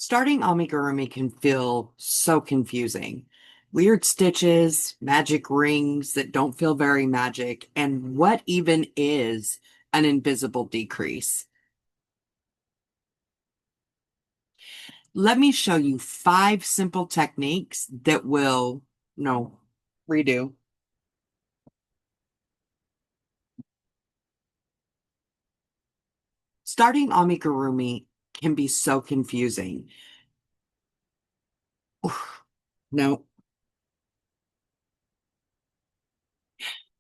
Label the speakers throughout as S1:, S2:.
S1: Starting amigurumi can feel so confusing. Weird stitches, magic rings that don't feel very magic, and what even is an invisible decrease? Let me show you 5 simple techniques that will, no, redo. Starting amigurumi can be so confusing. No.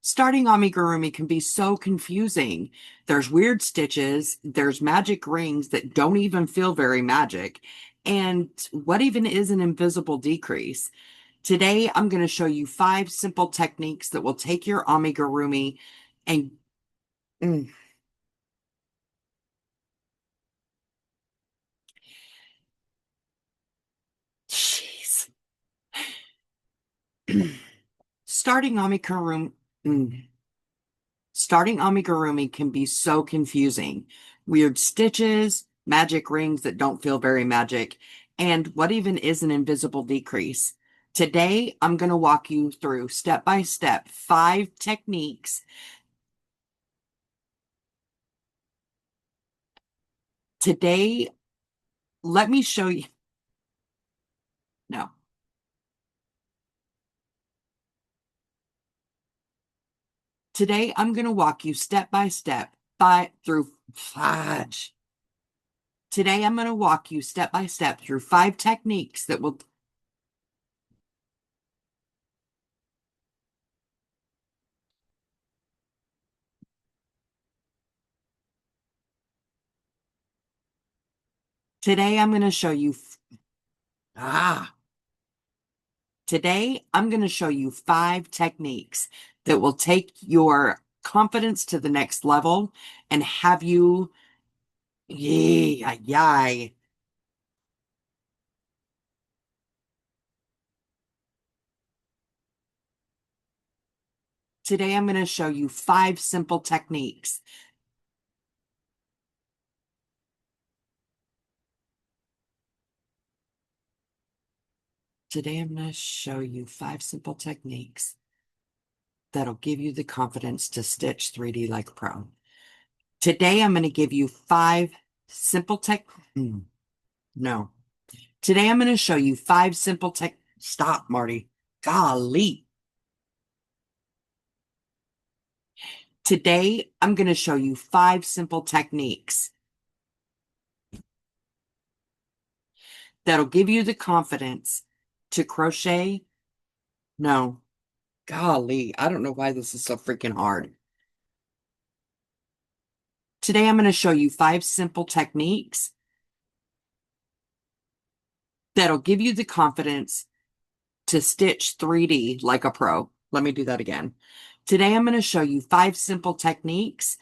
S1: Starting amigurumi can be so confusing. There's weird stitches, there's magic rings that don't even feel very magic. And what even is an invisible decrease? Today, I'm going to show you 5 simple techniques that will take your amigurumi and mm, jeez. Starting amigurumi, mm, Starting amigurumi can be so confusing. Weird stitches, magic rings that don't feel very magic, and what even is an invisible decrease? Today, I'm going to walk you through step by step 5 techniques. Today, let me show you. No. Today, I'm going to walk you step by step through fudge. Today, I'm going to walk you step by step through 5 techniques that will. Today, I'm going to show you. Ah. Today, I'm going to show you 5 techniques that will take your confidence to the next level and have you, yay, yay. Today, I'm going to show you 5 simple techniques. Today, I'm going to show you 5 simple techniques that'll give you the confidence to stitch 3D like pro. Today, I'm going to give you 5 simple. No. Today, I'm going to show you 5 simple. Stop, Marty. Golly. Today, I'm going to show you 5 simple techniques that'll give you the confidence to crochet. No, golly, I don't know why this is so freaking hard. Today, I'm going to show you 5 simple techniques that'll give you the confidence to stitch 3D like a pro. Let me do that again. Today, I'm going to show you 5 simple techniques.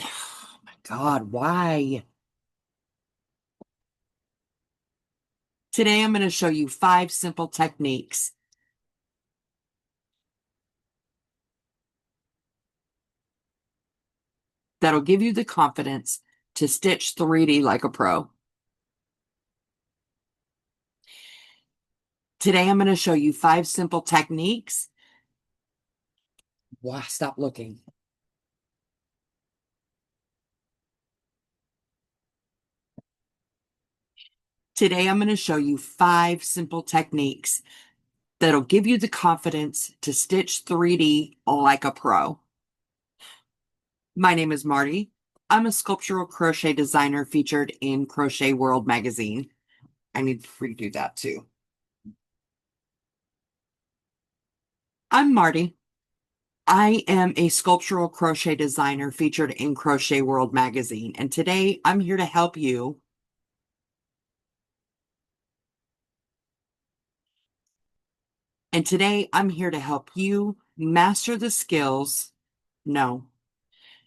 S1: Oh my God, why? Today, I'm going to show you 5 simple techniques that'll give you the confidence to stitch 3D like a pro. Today, I'm going to show you 5 simple techniques. Wow, stop looking. Today, I'm going to show you 5 simple techniques that'll give you the confidence to stitch 3D like a pro. My name is Marty. I'm a sculptural crochet designer featured in Crochet World magazine. I need to redo that too. I'm Marty. I am a sculptural crochet designer featured in Crochet World magazine, and today I'm here to help you. And today I'm here to help you master the skills. No.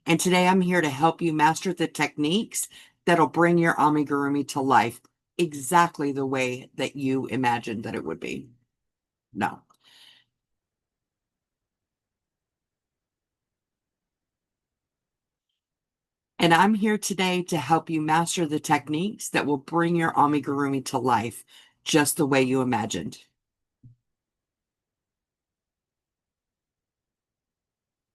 S1: And today I'm here to help you master the techniques that'll bring your amigurumi to life exactly the way that you imagined that it would be. No. And I'm here today to help you master the techniques that will bring your amigurumi to life just the way you imagined.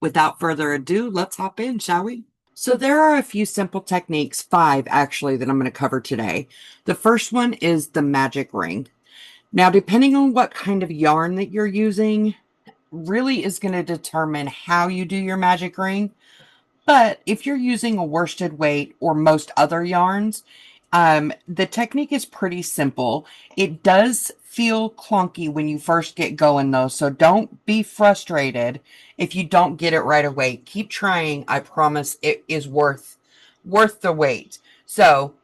S1: Without further ado, let's hop in, shall we? So there are a few simple techniques, 5 actually, that I'm going to cover today. The first one is the magic ring. Now, depending on what kind of yarn that you're using, really is going to determine how you do your magic ring. But if you're using a worsted weight or most other yarns, the technique is pretty simple. It does feel clunky when you first get going though, so don't be frustrated if you don't get it right away. Keep trying. I promise it is worth the wait. So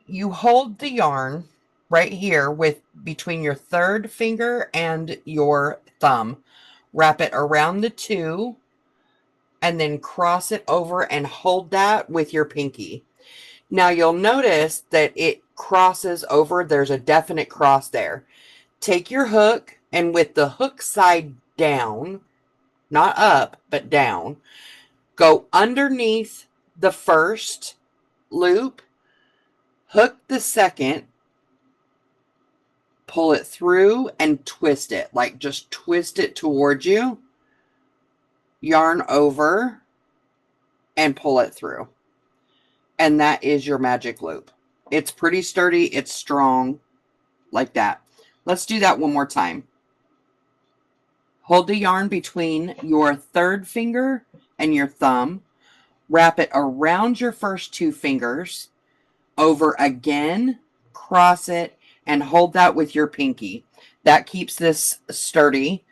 S1: you hold the yarn right here with between your third finger and your thumb. Wrap it around the 2 and then cross it over and hold that with your pinky. Now you'll notice that it crosses over. There's a definite cross there. Take your hook and with the hook side down, not up, but down, go underneath the first loop, hook the second, pull it through and twist it. Like just twist it towards you, yarn over, and pull it through. And that is your magic loop. It's pretty sturdy. It's strong like that. Let's do that one more time. Hold the yarn between your third finger and your thumb. Wrap it around your first 2 fingers. Over again. Cross it and hold that with your pinky. That keeps this sturdy.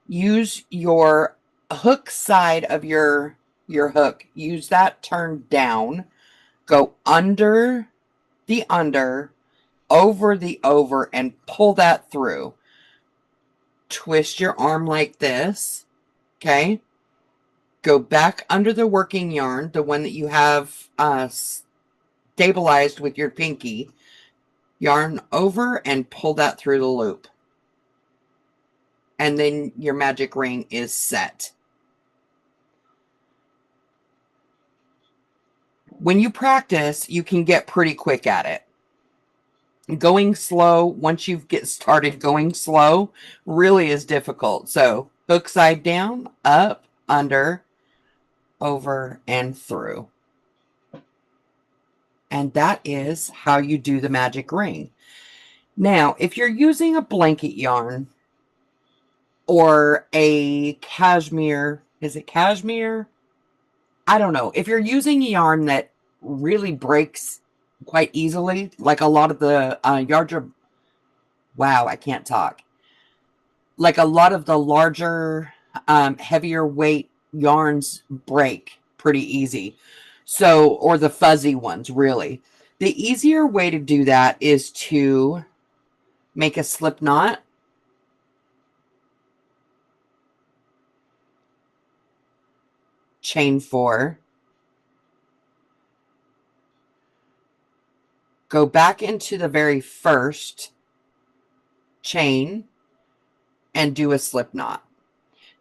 S1: Use your hook side of your hook. Use that turned down. Go under the under, over the over, and pull that through. Twist your arm like this, okay? Go back under the working yarn, the one that you have stabilized with your pinky. Yarn over and pull that through the loop. And then your magic ring is set. When you practice, you can get pretty quick at it. Going slow, once you get started going slow, really is difficult. So hook side down, up, under, over, and through. And that is how you do the magic ring. Now, if you're using a blanket yarn or a cashmere, is it cashmere? I don't know. If you're using a yarn that really breaks quite easily, like a lot of the wow, I can't talk. Like a lot of the larger, heavier weight yarns break pretty easy. So, or the fuzzy ones, really. The easier way to do that is to make a slip knot. Chain 4. Go back into the very first chain and do a slip knot.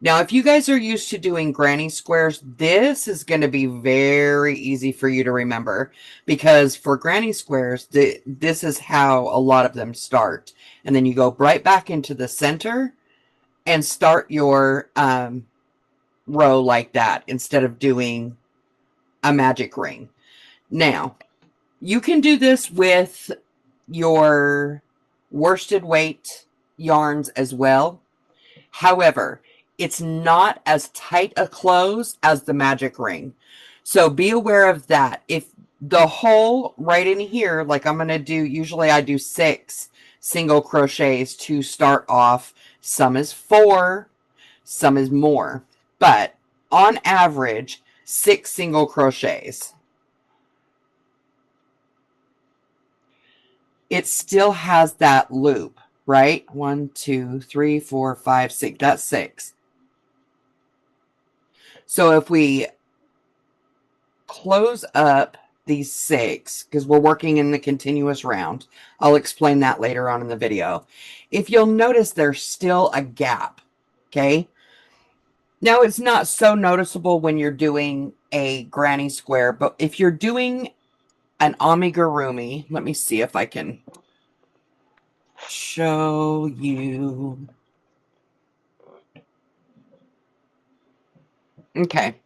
S1: Now, if you guys are used to doing granny squares, this is going to be very easy for you to remember, because for granny squares, this is how a lot of them start. And then you go right back into the center and start your row like that instead of doing a magic ring. Now, you can do this with your worsted weight yarns as well. However, it's not as tight a close as the magic ring. So be aware of that. If the hole right in here, like I'm going to do, usually I do 6 single crochets to start off. Some is 4, some is more. But on average, 6 single crochets. It still has that loop, right? 1, 2, 3, 4, 5, 6. That's 6. So if we close up these 6, because we're working in the continuous round, I'll explain that later on in the video. If you'll notice, there's still a gap, okay? Now, it's not so noticeable when you're doing a granny square, but if you're doing an amigurumi, let me see if I can show you. Okay.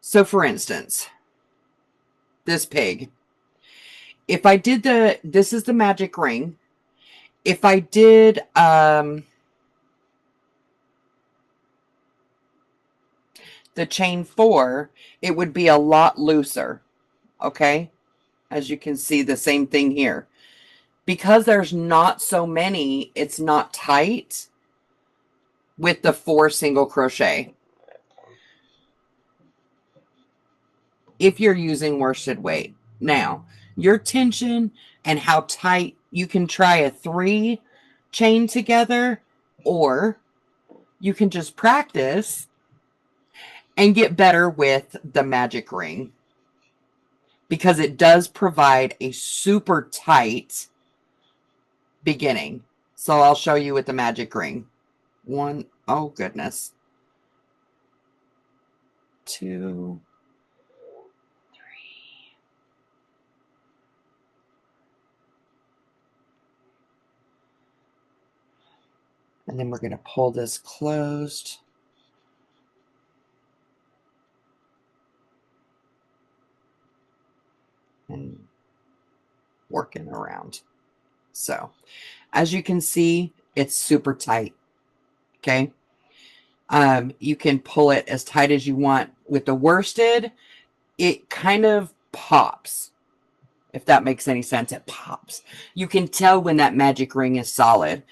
S1: So for instance, this pig, if I did this is the magic ring. If I did, the chain 4, it would be a lot looser. Okay. As you can see, the same thing here. Because there's not so many, it's not tight with the 4 single crochet. If you're using worsted weight. Now, your tension and how tight, you can try a 3 chain together, or you can just practice and get better with the magic ring, because it does provide a super tight beginning. So I'll show you with the magic ring. 1, oh goodness. 2, 3. And then we're going to pull this closed. And working around. So, as you can see, it's super tight. Okay. You can pull it as tight as you want. With the worsted, it kind of pops. If that makes any sense, it pops. You can tell when that magic ring is solid.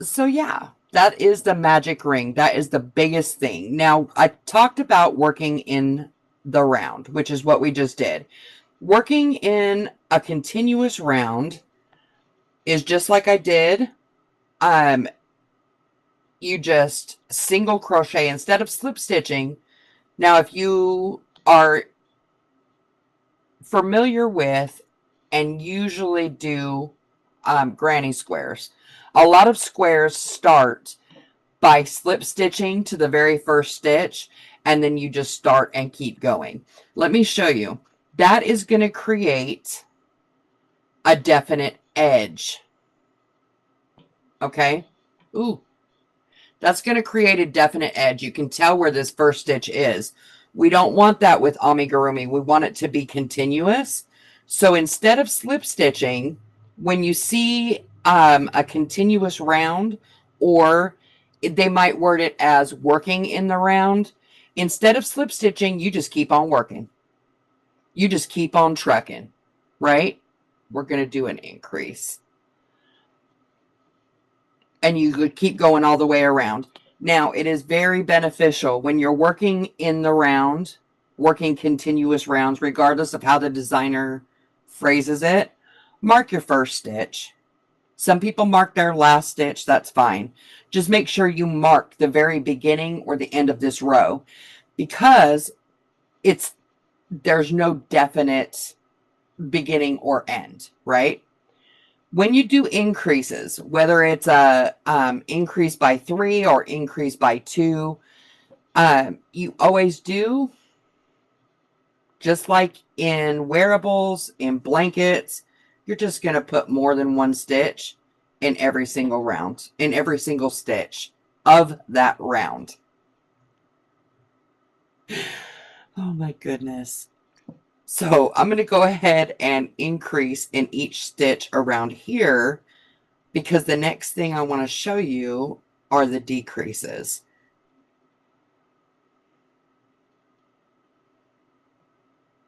S1: So yeah, that is the magic ring. That is the biggest thing. Now, I talked about working in the round, which is what we just did. Working in a continuous round is just like I did. You just single crochet instead of slip stitching. Now, if you are familiar with and usually do granny squares, a lot of squares start by slip stitching to the very first stitch, and then you just start and keep going. Let me show you. That is going to create a definite edge. Okay? Ooh. That's going to create a definite edge. You can tell where this first stitch is. We don't want that with amigurumi. We want it to be continuous. So instead of slip stitching, when you see a continuous round, or they might word it as working in the round, instead of slip stitching, you just keep on working. You just keep on trucking, right? We're going to do an increase. And you could keep going all the way around. Now, it is very beneficial when you're working in the round, working continuous rounds, regardless of how the designer phrases it. Mark your first stitch. Some people mark their last stitch. That's fine. Just make sure you mark the very beginning or the end of this row, because there's no definite beginning or end, right? When you do increases, whether it's a increase by 3 or increase by 2, you always do, just like in wearables, in blankets, you're just going to put more than 1 stitch in every single round, in every single stitch of that round. Oh my goodness. So I'm going to go ahead and increase in each stitch around here, because the next thing I want to show you are the decreases.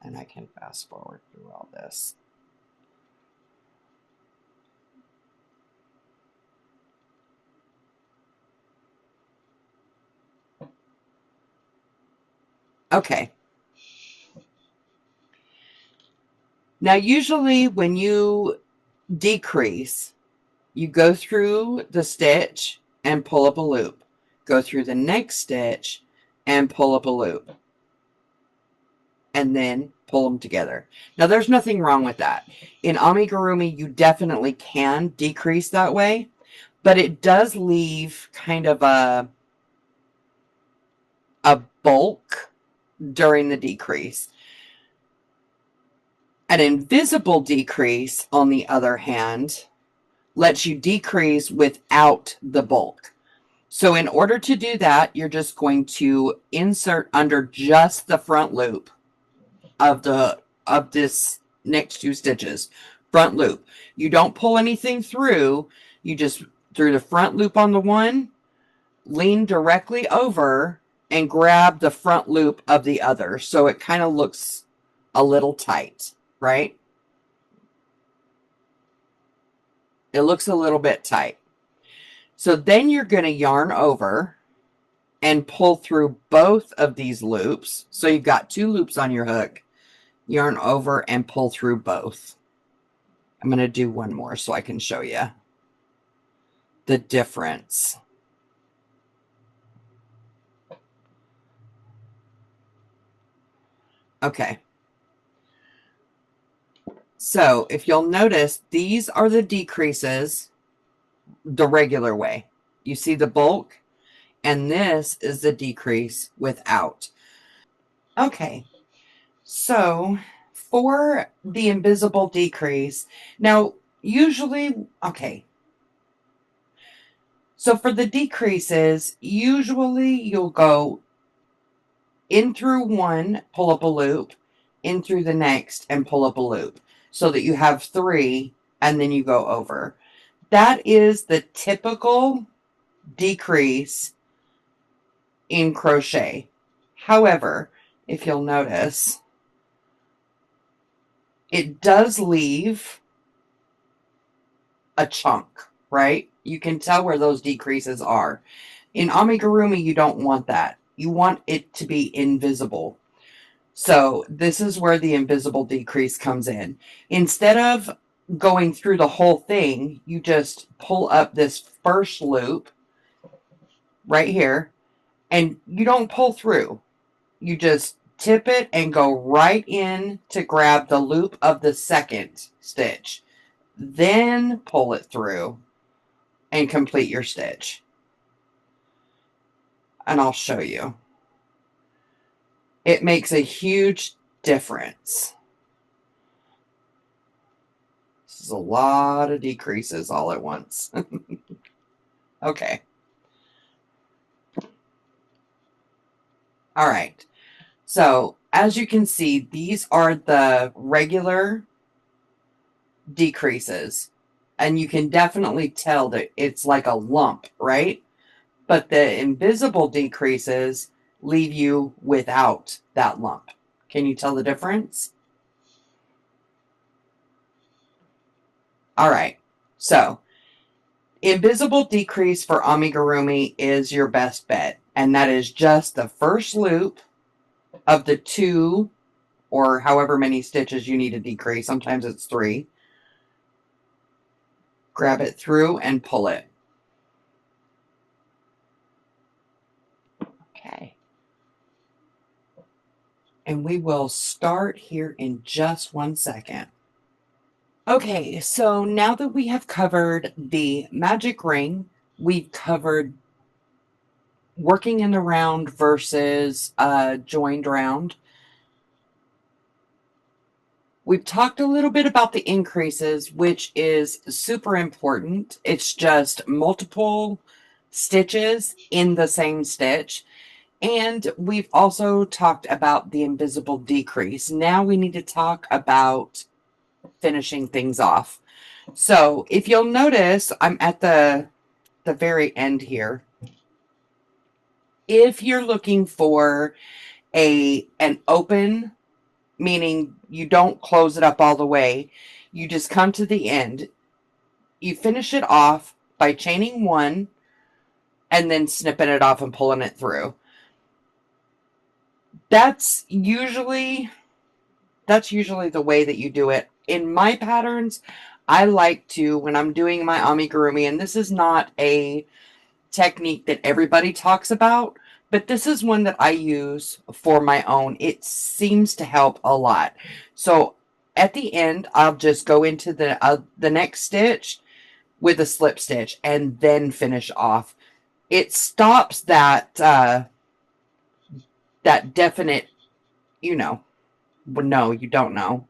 S1: And I can fast forward through all this. Okay. Now, usually when you decrease, you go through the stitch and pull up a loop. Go through the next stitch and pull up a loop. And then pull them together. Now, there's nothing wrong with that. In amigurumi, you definitely can decrease that way. but it does leave kind of a bulk during the decrease. An invisible decrease, on the other hand, lets you decrease without the bulk. So in order to do that, you're just going to insert under just the front loop of this next 2 stitches. Front loop. You don't pull anything through. You just, through the front loop on the one, lean directly over and grab the front loop of the other. So it kind of looks a little tight, right? It looks a little bit tight. So then you're going to yarn over and pull through both of these loops. So you've got 2 loops on your hook. Yarn over and pull through both. I'm going to do one more so I can show you the difference. Okay. So if you'll notice, these are the decreases the regular way. You see the bulk, and this is the decrease without. Okay. So for the invisible decrease, now usually, okay. So for the decreases, usually you'll go in through one, pull up a loop, in through the next, and pull up a loop, so that you have 3, and then you go over. That is the typical decrease in crochet. However, if you'll notice, it does leave a chunk, right? You can tell where those decreases are. In amigurumi, you don't want that. You want it to be invisible. So this is where the invisible decrease comes in. Instead of going through the whole thing, you just pull up this first loop right here, and you don't pull through. You just tip it and go right in to grab the loop of the second stitch. Then pull it through and complete your stitch. And I'll show you. It makes a huge difference. This is a lot of decreases all at once. Okay. All right. So as you can see, these are the regular decreases. And you can definitely tell that it's like a lump, right? But the invisible decreases leave you without that lump. Can you tell the difference? All right. So invisible decrease for amigurumi is your best bet. And that is just the first loop of the 2 or however many stitches you need to decrease. Sometimes it's 3. Grab it through and pull it. Okay. And we will start here in just 1 second. Okay, so now that we have covered the magic ring, we've covered working in the round versus joined round. We've talked a little bit about the increases, which is super important. It's just multiple stitches in the same stitch. And we've also talked about the invisible decrease. Now we need to talk about finishing things an So if you'll notice, I'm at the very end here. If you're looking for an open, meaning you don't close it up all the way, you just come to the end. You finish it off by chaining 1 and then snipping it off and pulling it through. That's usually the way that you do it. In my patterns, I like to, when I'm doing my amigurumi, and this is not a technique that everybody talks about, but this is one that I use for my own. It seems to help a lot. So at the end, I'll just go into the next stitch, with a slip stitch and then finish off. It stops that, that definite, you know, well, no, you don't know.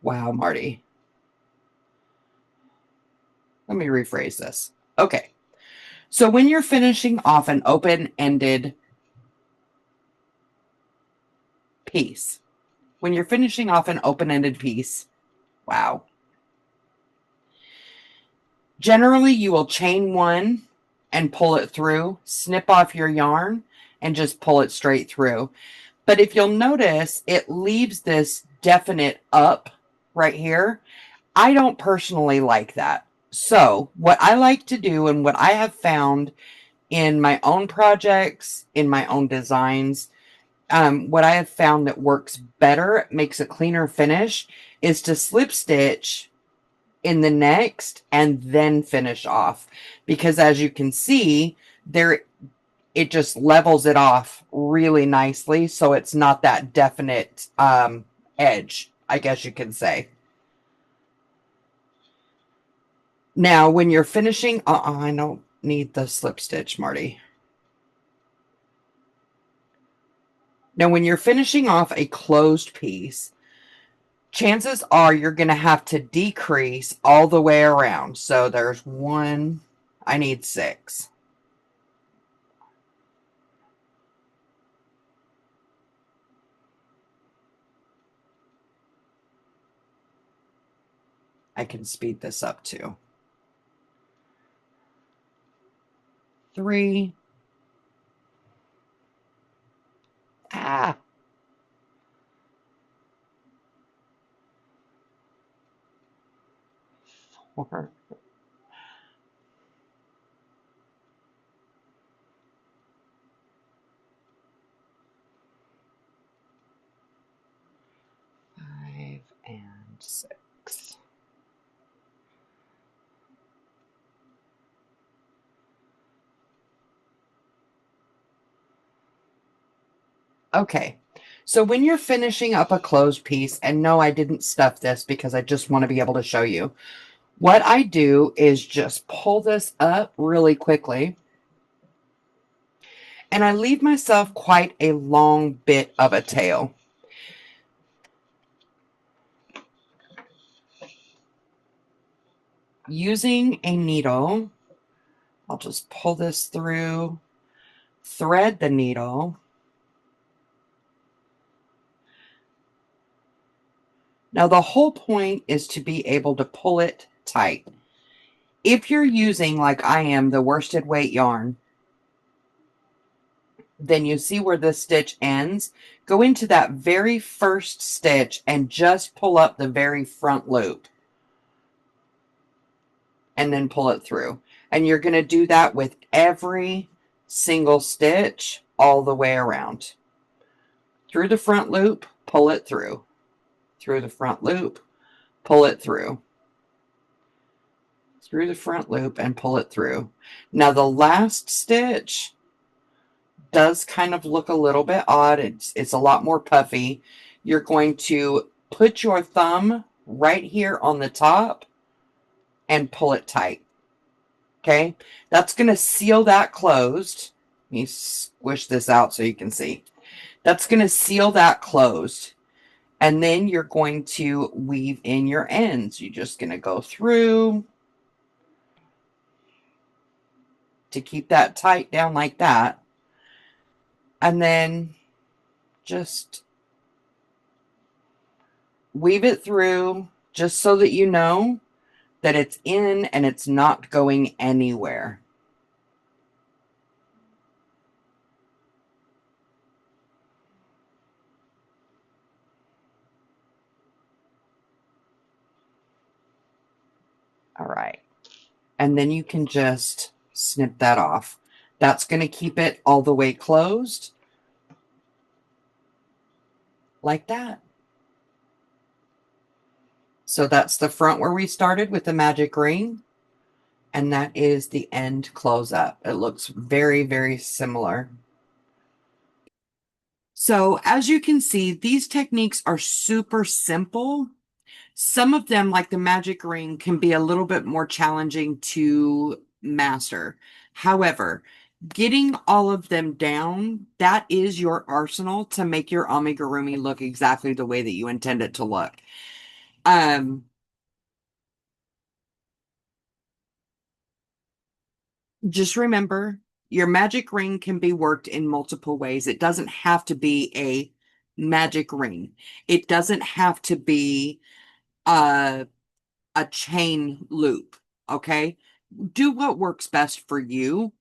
S1: Wow, Marty. Let me rephrase this. Okay. So when you're finishing off an open-ended piece, wow. Generally, you will chain one and pull it through, snip off your yarn, and just pull it straight through. But if you'll notice, it leaves this definite up right here. I don't personally like that. So what I like to do and what I have found in my own projects, in my own designs, what I have found that works better, makes a cleaner finish, is to slip stitch in the next and then finish off. Because as you can see, there it just levels it off really nicely, so it's not that definite edge, I guess you can say. Now, when you're finishing, I don't need the slip stitch, Marty. Now, when you're finishing off a closed piece, chances are you're going to have to decrease all the way around. So there's one, I need 6. I can speed this up too. 3. Ah. 4. 5 and 6. Okay, so when you're finishing up a closed piece, and no, I didn't stuff this because I just want to be able to show you. What I do is just pull this up really quickly, and I leave myself quite a long bit of a tail. Using a needle, I'll just pull this through, thread the needle. Now, the whole point is to be able to pull it tight. If you're using, like I am, the worsted weight yarn, then you see where this stitch ends. Go into that very first stitch and just pull up the very front loop. And then pull it through. And you're going to do that with every single stitch all the way around. Through the front loop, pull it through. Through the front loop, pull it through. Through the front loop and pull it through. Now the last stitch does kind of look a little bit odd. It's a lot more puffy. You're going to put your thumb right here on the top and pull it tight. Okay, that's going to seal that closed. Let me squish this out so you can see. That's going to seal that closed. And then you're going to weave in your ends. You're just going to go through to keep that tight down like that. And then just weave it through just so that you know that it's in and it's not going anywhere. All right. And then you can just snip that off. That's going to keep it all the way closed. Like that. So that's the front where we started with the magic ring. And that is the end close up. It looks very, very similar. So as you can see, these techniques are super simple. Some of them, like the magic ring, can be a little bit more challenging to master. However, getting all of them down, that is your arsenal to make your amigurumi look exactly the way that you intend it to look. Um, just remember, your magic ring can be worked in multiple ways. It doesn't have to be a magic ring. It doesn't have to be a chain loop, okay? Do what works best for you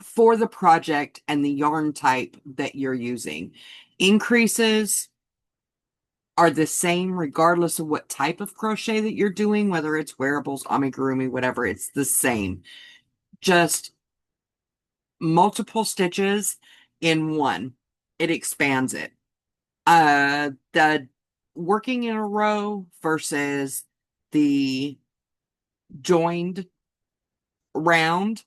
S1: for the project and the yarn type that you're using. Increases are the same regardless of what type of crochet that you're doing, whether it's wearables, amigurumi, whatever, it's the same. Just multiple stitches in one. It expands it. The working in a row versus the joined round.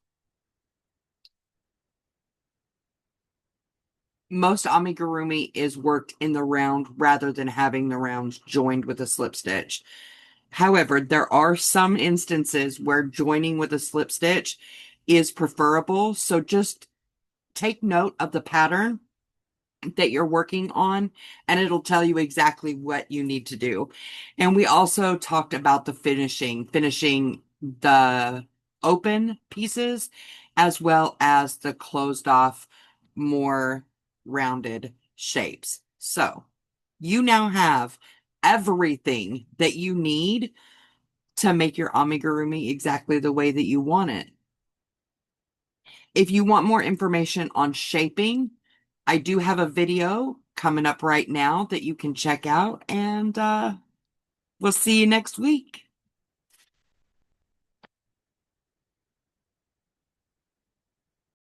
S1: Most amigurumi is worked in the round rather than having the rounds joined with a slip stitch. However, there are some instances where joining with a slip stitch is preferable. So just take note of the pattern that you're working on, and it'll tell you exactly what you need to do. And we also talked about the finishing the open pieces as well as the closed off, more rounded shapes. So you now have everything that you need to make your amigurumi exactly the way that you want it. If you want more information on shaping, I do have a video coming up right now that you can check out, and we'll see you next week.